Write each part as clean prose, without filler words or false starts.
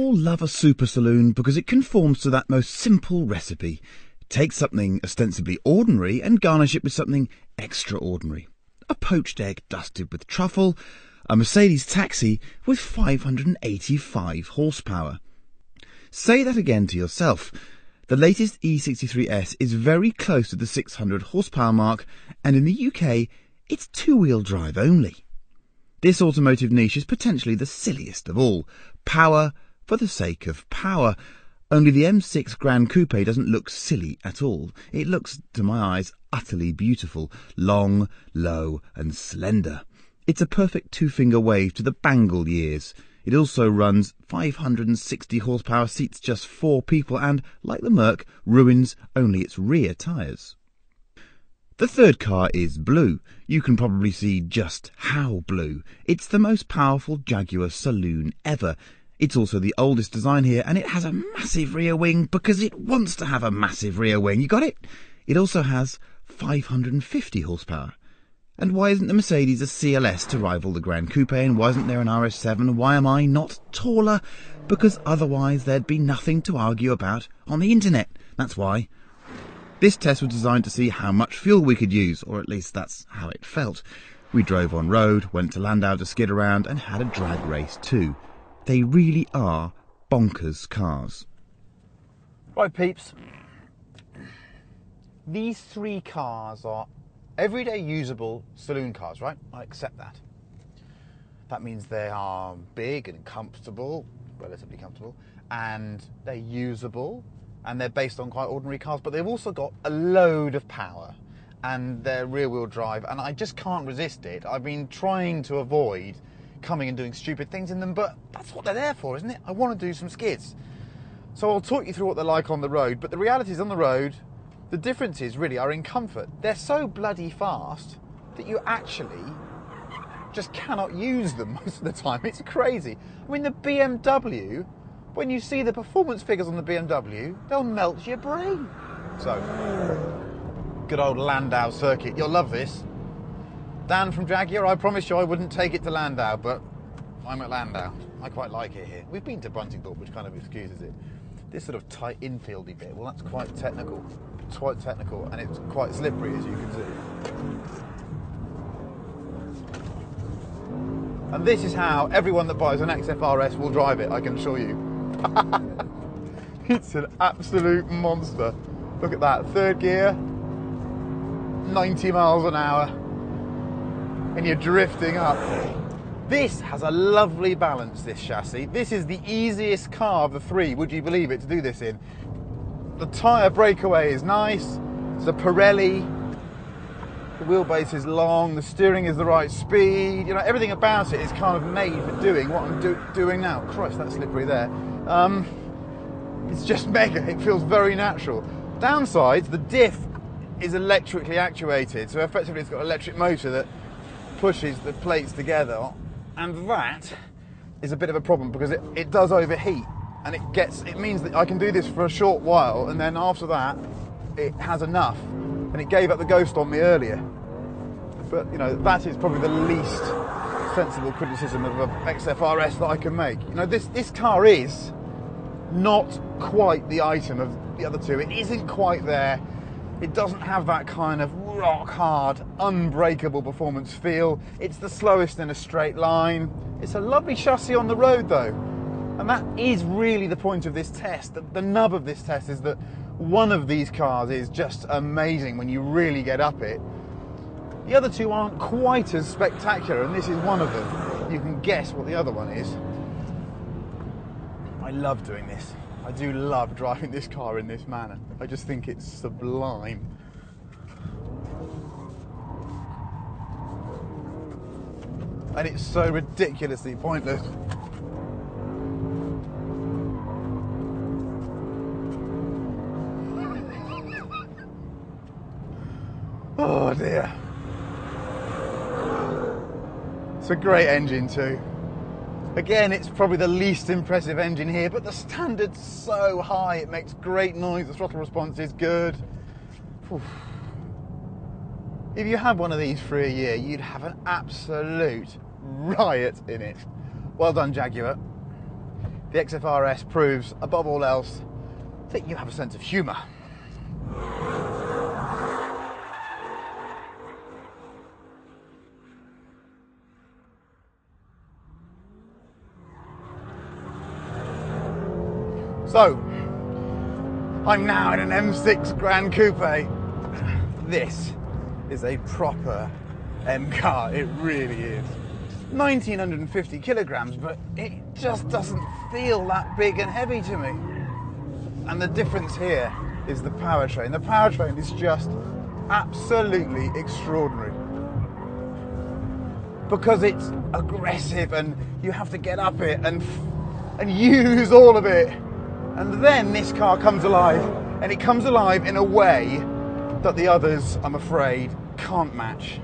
all love a super saloon because it conforms to that most simple recipe. Take something ostensibly ordinary and garnish it with something extraordinary. A poached egg dusted with truffle, a Mercedes taxi with 585 horsepower. Say that again to yourself. The latest E63S is very close to the 600 horsepower mark, and in the UK, it's two-wheel drive only. This automotive niche is potentially the silliest of all. Power for the sake of power. Only the M6 Gran Coupe doesn't look silly at all. It looks, to my eyes, utterly beautiful. Long, low and slender. It's a perfect two-finger wave to the Bangle years. It also runs 560 horsepower, seats just 4 people and, like the Merc, ruins only its rear tyres. The third car is blue. You can probably see just how blue. It's the most powerful Jaguar saloon ever. It's also the oldest design here, and it has a massive rear wing because it wants to have a massive rear wing. You got it? It also has 550 horsepower. And why isn't the Mercedes a CLS to rival the Gran Coupe, and why isn't there an RS7? Why am I not taller? Because otherwise there'd be nothing to argue about on the internet. That's why. This test was designed to see how much fuel we could use, or at least that's how it felt. We drove on road, went to Landau to skid around, and had a drag race too. They really are bonkers cars. Right, peeps. These 3 cars are everyday usable saloon cars, right? I accept that. That means they are big and comfortable, relatively comfortable, and they're usable. And they're based on quite ordinary cars, but they've also got a load of power, and they're rear-wheel drive, and I just can't resist it. I've been trying to avoid coming and doing stupid things in them, but that's what they're there for, isn't it? I want to do some skids. So I'll talk you through what they're like on the road, but the reality is on the road, the differences really are in comfort. They're so bloody fast that you actually just cannot use them most of the time. It's crazy. I mean, the BMW, when you see the performance figures on the BMW, they'll melt your brain. So, good old Landau circuit. You'll love this. Dan from Jaguar, I promised you I wouldn't take it to Landau, but I'm at Landau. I quite like it here. We've been to Buntingthorpe, which kind of excuses it. This sort of tight infieldy bit, well, that's quite technical. It's quite technical, and it's quite slippery, as you can see. And this is how everyone that buys an XFRS will drive it, I can assure you. It's an absolute monster. Look at that, 3rd gear, 90 miles an hour, and you're drifting up. This has a lovely balance, this chassis. This is the easiest car of the 3, would you believe it, to do this in. The tyre breakaway is nice, it's a Pirelli, the wheelbase is long, the steering is the right speed, you know, everything about it is kind of made for doing what I'm doing now. Christ, that's slippery there. It's just mega, it feels very natural. Downsides, the diff is electrically actuated, so effectively it's got an electric motor that pushes the plates together, and that is a bit of a problem because it does overheat, and it means that I can do this for a short while, and then after that it has enough, and it gave up the ghost on me earlier. But you know, that is probably the least sensible criticism of a XFRS that I can make. You know, this car is not quite the item of the other 2. It isn't quite there. It doesn't have that kind of rock hard, unbreakable performance feel. It's the slowest in a straight line. It's a lovely chassis on the road though. And that is really the point of this test. The nub of this test is that one of these cars is just amazing when you really get up it. The other 2 aren't quite as spectacular, and this is one of them. You can guess what the other one is. I love doing this. I do love driving this car in this manner. I just think it's sublime. And it's so ridiculously pointless. Oh dear. It's a great engine too. Again, it's probably the least impressive engine here, but the standard's so high, it makes great noise, the throttle response is good. Oof. If you had one of these for a year, you'd have an absolute riot in it. Well done, Jaguar. the XFRS proves, above all else, that you have a sense of humour. So, I'm now in an M6 Gran Coupe. This is a proper M car, it really is. 1950 kilograms, but it just doesn't feel that big and heavy to me. And the difference here is the powertrain. The powertrain is just absolutely extraordinary. Because it's aggressive and you have to get up it and use all of it. And then this car comes alive, and it comes alive in a way that the others, I'm afraid, can't match.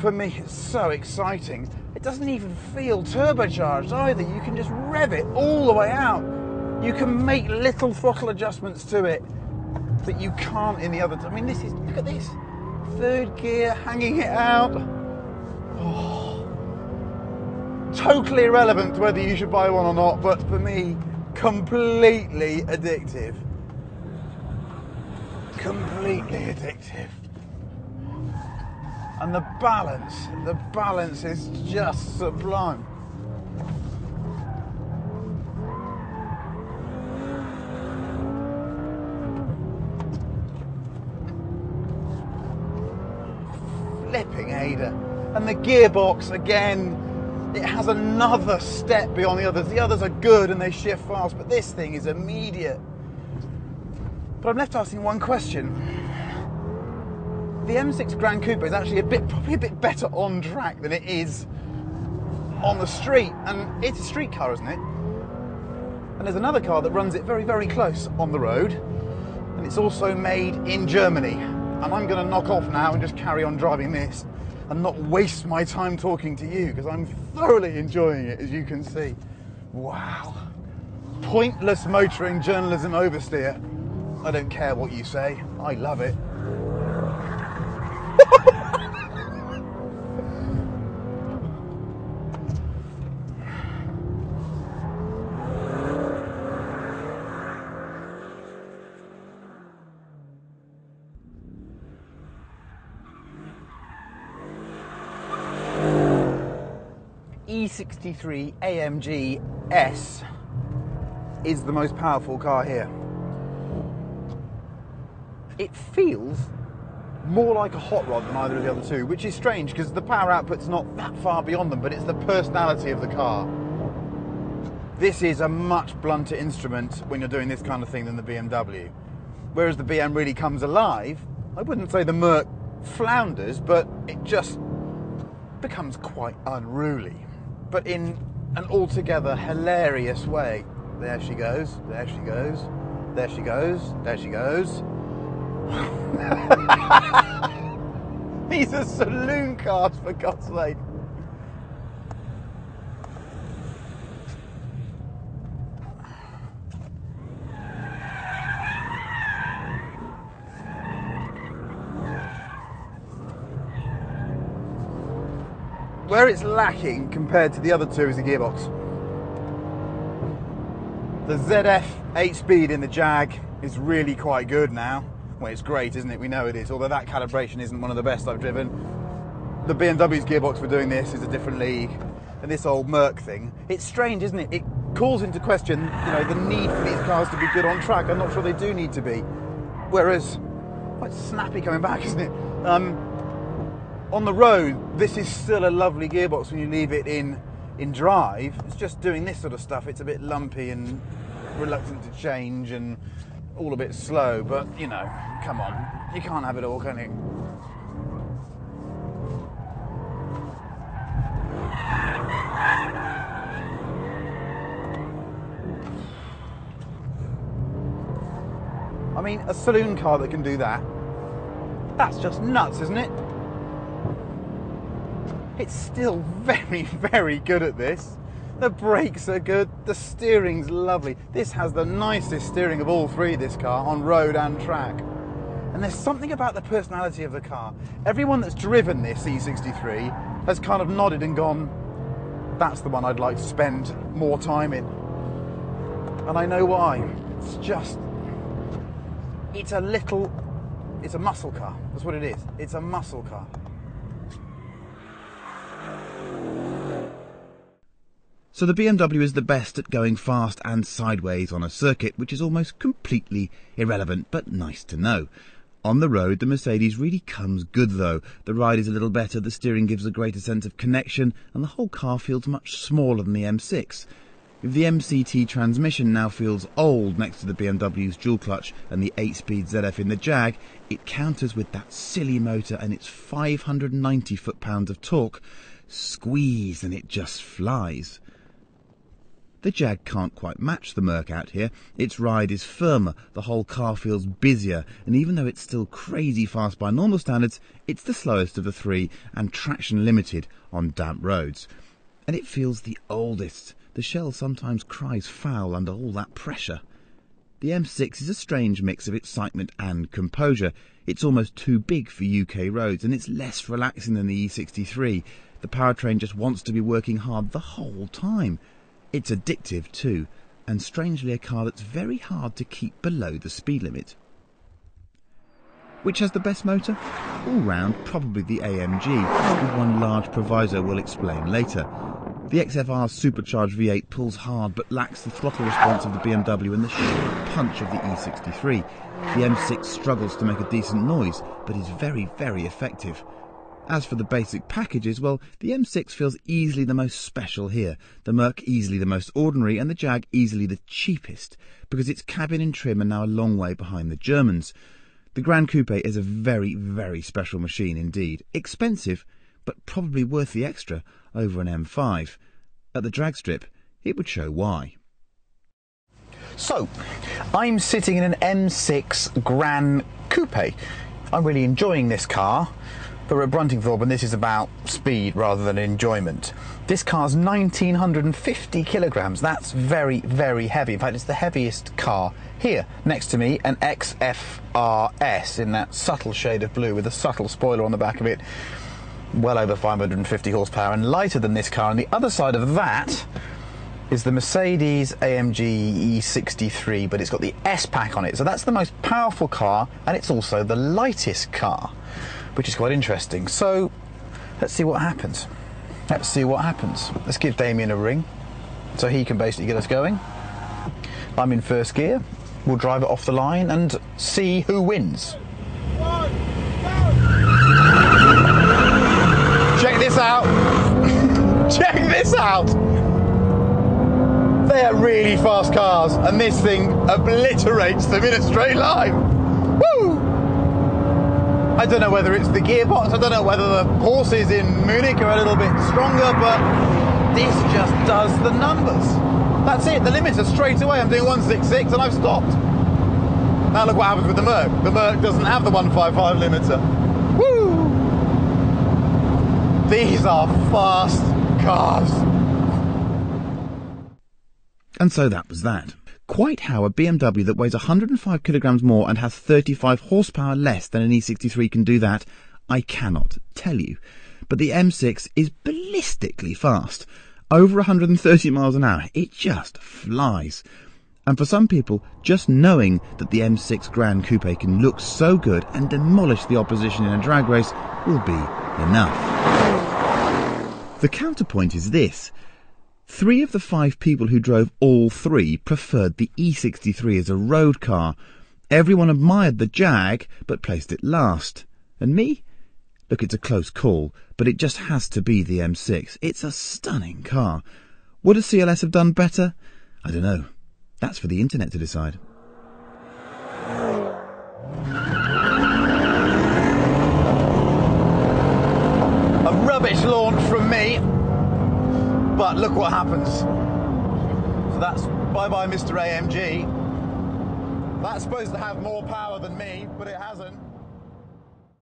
For me, it's so exciting. It doesn't even feel turbocharged either. You can just rev it all the way out. You can make little throttle adjustments to it that you can't in the others. I mean, this is, look at this. Third gear, hanging it out. Oh. Totally irrelevant to whether you should buy one or not, but for me, completely addictive. Completely addictive. And the balance is just sublime. Flipping Ada. And the gearbox, again, it has another step beyond the others. The others are good and they shift fast, but this thing is immediate. But I'm left asking one question. The M6 Gran Coupe is actually probably a bit better on track than it is on the street. And it's a street car, isn't it? And there's another car that runs it very, very close on the road. And it's also made in Germany. And I'm going to knock off now and just carry on driving this and not waste my time talking to you, because I'm thoroughly enjoying it, as you can see. Wow. Pointless motoring journalism oversteer. I don't care what you say. I love it. E63 AMG S is the most powerful car here. It feels more like a hot rod than either of the other two, which is strange because the power output's not that far beyond them, but it's the personality of the car. This is a much blunter instrument when you're doing this kind of thing than the BMW. Whereas the BM really comes alive, I wouldn't say the Merc flounders, but it just becomes quite unruly. But in an altogether hilarious way. There she goes, there she goes, there she goes, there she goes. These are saloon cars, for God's sake. Where it's lacking compared to the other two is the gearbox. The ZF 8-speed in the Jag is really quite good now. Well, it's great, isn't it? We know it is, although that calibration isn't one of the best I've driven. The BMW's gearbox for doing this is a different league. And this old Merc thing, it's strange, isn't it? It calls into question, you know, the need for these cars to be good on track. I'm not sure they do need to be. Whereas, quite snappy coming back, isn't it? On the road, this is still a lovely gearbox when you leave it in drive. It's just doing this sort of stuff. It's a bit lumpy and reluctant to change and all a bit slow, but you know, come on, you can't have it all, can you? I mean, a saloon car that can do that, that's just nuts, isn't it? It's still very, very good at this. The brakes are good, the steering's lovely. This has the nicest steering of all three, this car, on road and track. And there's something about the personality of the car. Everyone that's driven this E63 has kind of nodded and gone, that's the one I'd like to spend more time in. And I know why. It's a muscle car. That's what it is. It's a muscle car. So the BMW is the best at going fast and sideways on a circuit, which is almost completely irrelevant, but nice to know. On the road, the Mercedes really comes good though. The ride is a little better, the steering gives a greater sense of connection, and the whole car feels much smaller than the M6. If the MCT transmission now feels old next to the BMW's dual clutch and the 8-speed ZF in the Jag, it counters with that silly motor and its 590 foot-pounds of torque. Squeeze and it just flies. The Jag can't quite match the Merc out here. Its ride is firmer, the whole car feels busier, and even though it's still crazy fast by normal standards, it's the slowest of the three and traction limited on damp roads. And it feels the oldest. The shell sometimes cries foul under all that pressure. The M6 is a strange mix of excitement and composure. It's almost too big for UK roads, and it's less relaxing than the E63. The powertrain just wants to be working hard the whole time. It's addictive too, and strangely a car that's very hard to keep below the speed limit. Which has the best motor? All round, probably the AMG, with one large proviso we'll explain later. The XFR's supercharged V8 pulls hard but lacks the throttle response of the BMW and the sheer punch of the E63. The M6 struggles to make a decent noise, but is very, very effective. As for the basic packages, well, the M6 feels easily the most special here, the Merc easily the most ordinary, and the Jag easily the cheapest, because its cabin and trim are now a long way behind the Germans. The Gran Coupe is a very, very special machine indeed. Expensive, but probably worth the extra over an M5. At the drag strip, it would show why. So, I'm sitting in an M6 Gran Coupe. I'm really enjoying this car. But we're at Bruntingthorpe and this is about speed rather than enjoyment. This car's 1950 kilograms. That's very, very heavy. In fact, it's the heaviest car here. Next to me, an XFRS in that subtle shade of blue with a subtle spoiler on the back of it. Well over 550 horsepower and lighter than this car. And the other side of that is the Mercedes AMG E63, but it's got the S-Pack on it. So that's the most powerful car, and it's also the lightest car, which is quite interesting. So let's see what happens. Let's give Damien a ring so he can basically get us going. I'm in first gear. We'll drive it off the line and see who wins. Check this out. Check this out. They are really fast cars, and this thing obliterates them in a straight line. Woo! I don't know whether it's the gearbox, I don't know whether the horses in Munich are a little bit stronger, but this just does the numbers. That's it, the limiter straight away. I'm doing 166 and I've stopped. Now look what happens with the Merc. The Merc doesn't have the 155 limiter. Woo! These are fast cars. And so that was that. Quite how a BMW that weighs 105 kilograms more and has 35 horsepower less than an E63 can do that, I cannot tell you. But the M6 is ballistically fast. Over 130 miles an hour. It just flies. And for some people, just knowing that the M6 Gran Coupe can look so good and demolish the opposition in a drag race will be enough. The counterpoint is this. 3 of the 5 people who drove all 3 preferred the E63 as a road car. Everyone admired the Jag, but placed it last. And me? Look, it's a close call, but it just has to be the M6. It's a stunning car. Would a CLS have done better? I don't know. That's for the internet to decide. A rubbish launch from me. But look what happens. So that's bye-bye Mr. AMG. That's supposed to have more power than me, but it hasn't.